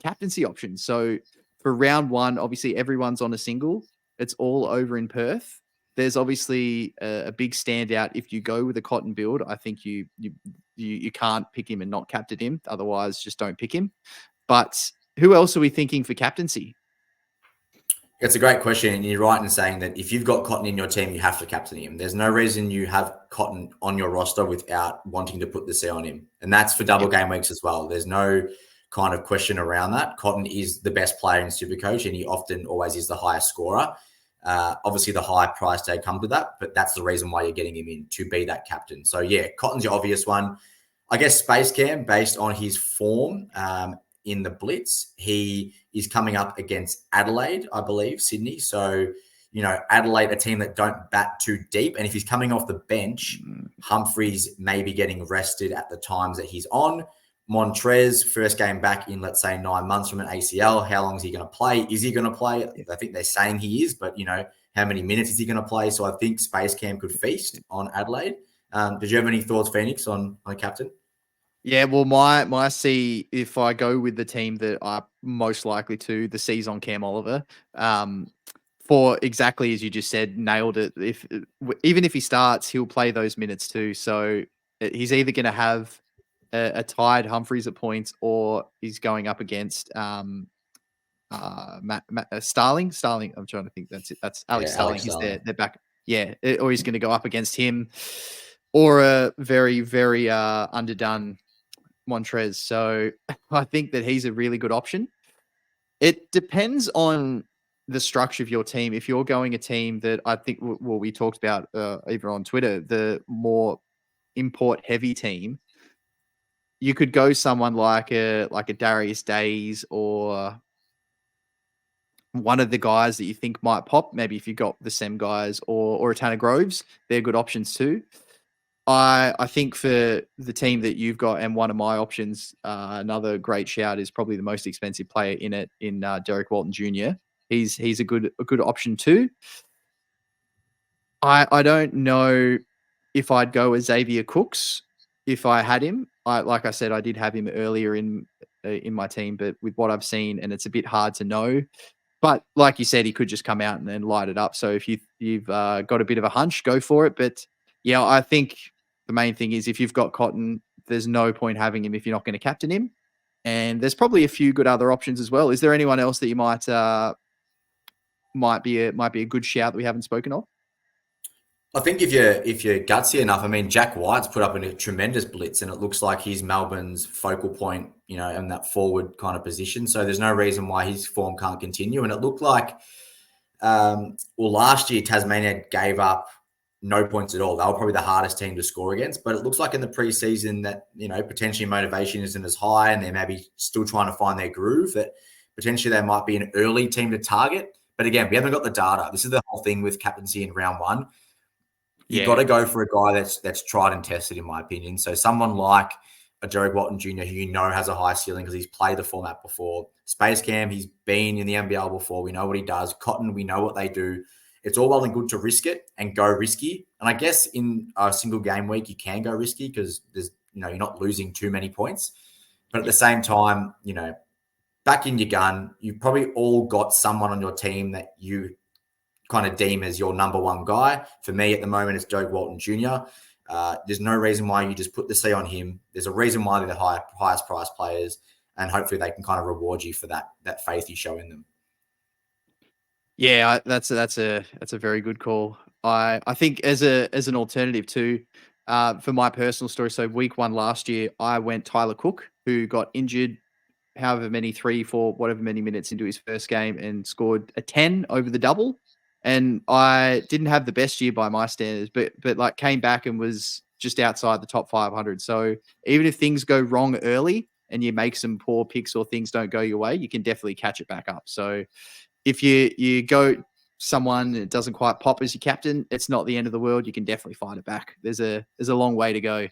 captaincy options. So for round one, obviously everyone's on a single. It's all over in Perth. There's obviously a big standout. If you go with a Cotton build, I think you can't pick him and not captain him. Otherwise, just don't pick him. But who else are we thinking for captaincy? It's a great question, and you're right in saying that if you've got Cotton in your team, you have to captain him. There's no reason you have Cotton on your roster without wanting to put the C on him, and that's for double game weeks as well. There's no kind of question around that. Cotton is the best player in Supercoach, and he often always is the highest scorer. Obviously, the high price tag comes with that, but that's the reason why you're getting him in, to be that captain. So, yeah, Cotton's your obvious one. I guess Space Cam, based on his form in the Blitz, he is coming up against Adelaide, I believe, Sydney. So, Adelaide, a team that don't bat too deep. And if he's coming off the bench, Humphreys may be getting rested at the times that he's on. Montrez, first game back in, let's say, 9 months from an ACL. How long is he going to play? Is he going to play? I think they're saying he is, but, how many minutes is he going to play? So I think Space Cam could feast on Adelaide. Did you have any thoughts, Phoenix, on captain? Yeah, well, my C, if I go with the team that are most likely to, the C's on Cam Oliver, for exactly as you just said, nailed it. Even if he starts, he'll play those minutes too. So he's either going to have a tied Humphreys at points, or he's going up against Starling. Starling, I'm trying to think. That's it. That's Alex Starling. He's their back. Yeah, or he's going to go up against him, or a very, very underdone Montrez. So I think that he's a really good option. It depends on the structure of your team. If you're going a team that I think, we talked about even on Twitter, the more import heavy team, you could go someone like a Darius Days, or one of the guys that you think might pop. Maybe if you got the Sem guys, or a Tanner Groves, they're good options too. I think for the team that you've got, and one of my options, another great shout is probably the most expensive player in it, in Derek Walton Jr. He's a good option too. I don't know if I'd go with Xavier Cooks if I had him. Like I said, I did have him earlier in my team, but with what I've seen, and it's a bit hard to know. But like you said, he could just come out and then light it up. So if you've got a bit of a hunch, go for it. But yeah, I think the main thing is, if you've got Cotton, there's no point having him if you're not going to captain him. And there's probably a few good other options as well. Is there anyone else that you might be a good shout that we haven't spoken of? I think if you're gutsy enough, I mean, Jack White's put up a tremendous blitz, and it looks like he's Melbourne's focal point, in that forward kind of position. So there's no reason why his form can't continue. And it looked like, last year Tasmania gave up no points at all. They were probably the hardest team to score against. But it looks like in the preseason that, potentially motivation isn't as high, and they're maybe still trying to find their groove, that potentially they might be an early team to target. But again, we haven't got the data. This is the whole thing with captaincy in round one. You've got to go for a guy that's tried and tested, in my opinion. So someone like a Derek Walton Jr., who has a high ceiling because he's played the format before. Space Cam, he's been in the NBL before. We know what he does. Cotton, we know what they do. It's all well and good to risk it and go risky. And I guess in a single game week, you can go risky because there's, you're not losing too many points. But at the same time, back in your gun, you've probably all got someone on your team that you kind of deem as your number one guy. For me at the moment, it's Derek Walton Jr. There's no reason why you just put the C on him. There's a reason why they're the highest priced players, and hopefully they can kind of reward you for that faith you show in them. Yeah, that's a very good call. I think as an alternative too, for my personal story. So week 1 last year, I went Tyler Cook, who got injured however many 3, 4, whatever many minutes into his first game, and scored a 10 over the double. And I didn't have the best year by my standards, but like came back and was just outside the top 500. So even if things go wrong early and you make some poor picks or things don't go your way, you can definitely catch it back up. So if you go someone that doesn't quite pop as your captain, it's not the end of the world. You can definitely find it back. There's a long way to go.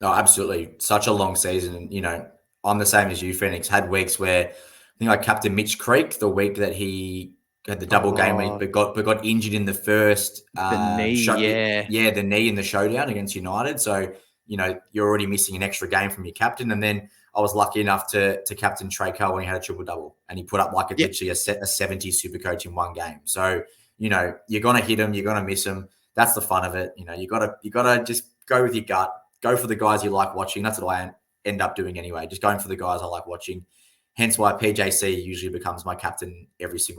No, absolutely. Such a long season. And, I'm the same as you, Phoenix. Had weeks where I think I captained Mitch Creek the week that he had the double game week, but got injured in the first the knee, the knee in the showdown against United. So, you're already missing an extra game from your captain. And then I was lucky enough to captain Trey Carl when he had a triple-double, and he put up like literally a 70 Supercoach in one game. So, you know, you're going to hit him, you're going to miss him. That's the fun of it. You know, you gotta just go with your gut, go for the guys you like watching. That's what I end up doing anyway, just going for the guys I like watching. Hence why PJC usually becomes my captain every single